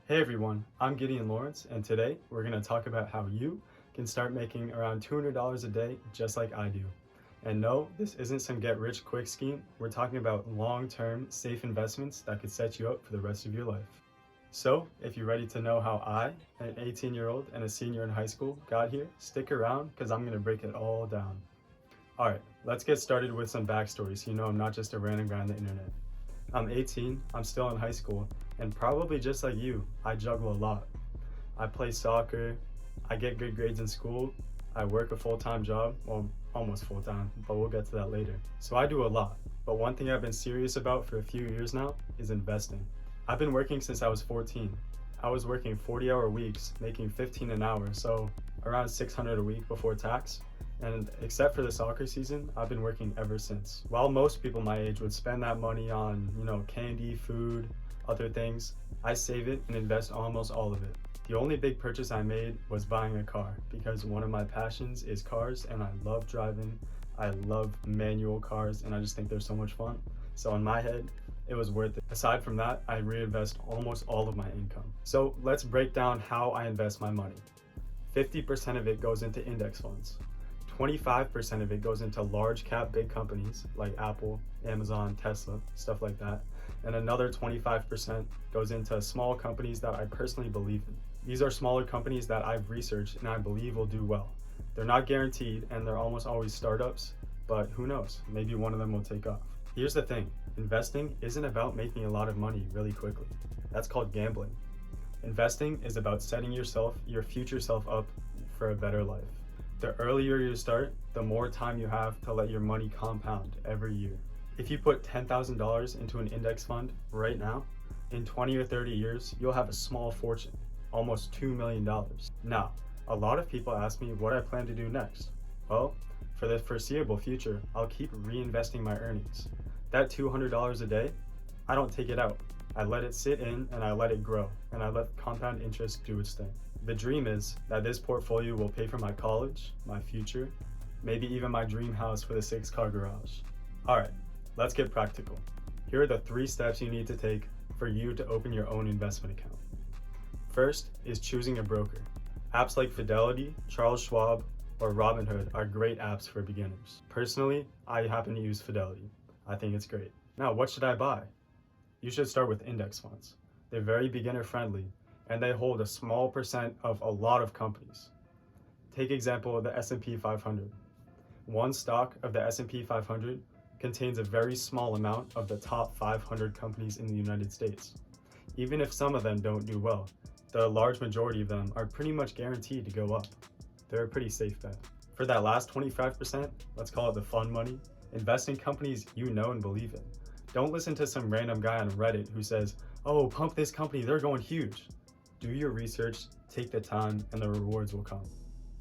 Hey everyone, I'm Gideon Lawrence, and today we're going to talk about how you can start making around $200 a day just like I do. And no, this isn't some get rich quick scheme. We're talking about long-term, safe investments that could set you up for the rest of your life. So, if you're ready to know how I, an 18-year-old and a senior in high school, got here, stick around because I'm going to break it all down. Alright, let's get started with some backstory so you know I'm not just a random guy on the internet. I'm 18, I'm still in high school, and probably just like you, I juggle a lot. I play soccer, I get good grades in school, I work a full-time job, well, almost full-time, but we'll get to that later. So I do a lot, but one thing I've been serious about for a few years now is investing. I've been working since I was 14. I was working 40-hour weeks, making 15 an hour, so around 600 a week before tax. And except for the soccer season, I've been working ever since. While most people my age would spend that money on, candy, food, other things, I save it and invest almost all of it. The only big purchase I made was buying a car because one of my passions is cars and I love driving. I love manual cars and I just think they're so much fun. So in my head, it was worth it. Aside from that, I reinvest almost all of my income. So let's break down how I invest my money. 50% of it goes into index funds. 25% of it goes into large cap big companies like Apple, Amazon, Tesla, stuff like that. And another 25% goes into small companies that I personally believe in. These are smaller companies that I've researched and I believe will do well. They're not guaranteed and they're almost always startups, but who knows, maybe one of them will take off. Here's the thing, investing isn't about making a lot of money really quickly. That's called gambling. Investing is about setting your future self up for a better life. The earlier you start, the more time you have to let your money compound every year. If you put $10,000 into an index fund right now, in 20 or 30 years, you'll have a small fortune, almost $2 million. Now, a lot of people ask me what I plan to do next. Well, for the foreseeable future, I'll keep reinvesting my earnings. That $200 a day, I don't take it out. I let it sit in and I let it grow, and I let compound interest do its thing. The dream is that this portfolio will pay for my college, my future, maybe even my dream house with a 6-car garage. All right, let's get practical. Here are the 3 steps you need to take for you to open your own investment account. First is choosing a broker. Apps like Fidelity, Charles Schwab, or Robinhood are great apps for beginners. Personally, I happen to use Fidelity. I think it's great. Now, what should I buy? You should start with index funds. They're very beginner friendly and they hold a small percent of a lot of companies. Take example of the S&P 500. One stock of the S&P 500 contains a very small amount of the top 500 companies in the United States. Even if some of them don't do well, the large majority of them are pretty much guaranteed to go up. They're a pretty safe bet. For that last 25%, let's call it the fun money, invest in companies you know and believe in. Don't listen to some random guy on Reddit who says, "Oh, pump this company, they're going huge." Do your research, take the time, and the rewards will come.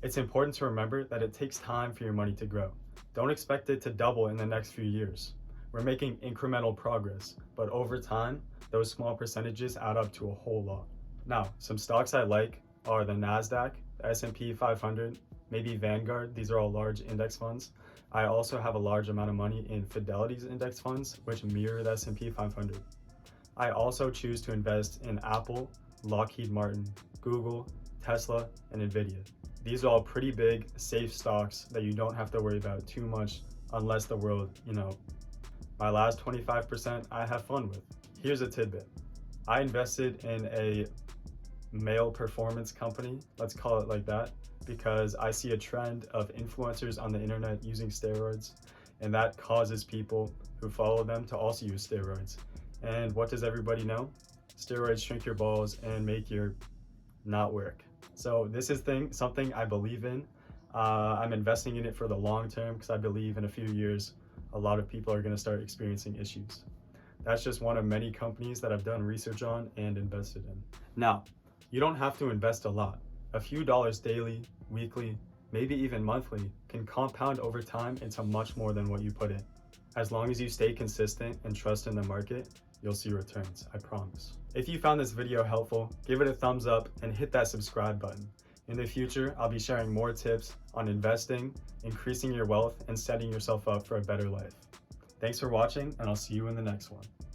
It's important to remember that it takes time for your money to grow. Don't expect it to double in the next few years. We're making incremental progress, but over time, those small percentages add up to a whole lot. Now, some stocks I like are the NASDAQ, the S&P 500, maybe Vanguard. These are all large index funds. I also have a large amount of money in Fidelity's index funds, which mirror the S&P 500. I also choose to invest in Apple, Lockheed Martin, Google, Tesla, and Nvidia. These are all pretty big, safe stocks that you don't have to worry about too much unless the world, my last 25% I have fun with. Here's a tidbit. I invested in a male performance company, let's call it like that, because I see a trend of influencers on the internet using steroids, and that causes people who follow them to also use steroids. And what does everybody know? Steroids shrink your balls and make your not work. So this is something I believe in. I'm investing in it for the long term because I believe in a few years, a lot of people are going to start experiencing issues. That's just one of many companies that I've done research on and invested in. Now, you don't have to invest a lot. A few dollars daily, weekly, maybe even monthly can compound over time into much more than what you put in. As long as you stay consistent and trust in the market, you'll see returns, I promise. If you found this video helpful, give it a thumbs up and hit that subscribe button. In the future, I'll be sharing more tips on investing, increasing your wealth, and setting yourself up for a better life. Thanks for watching, and I'll see you in the next one.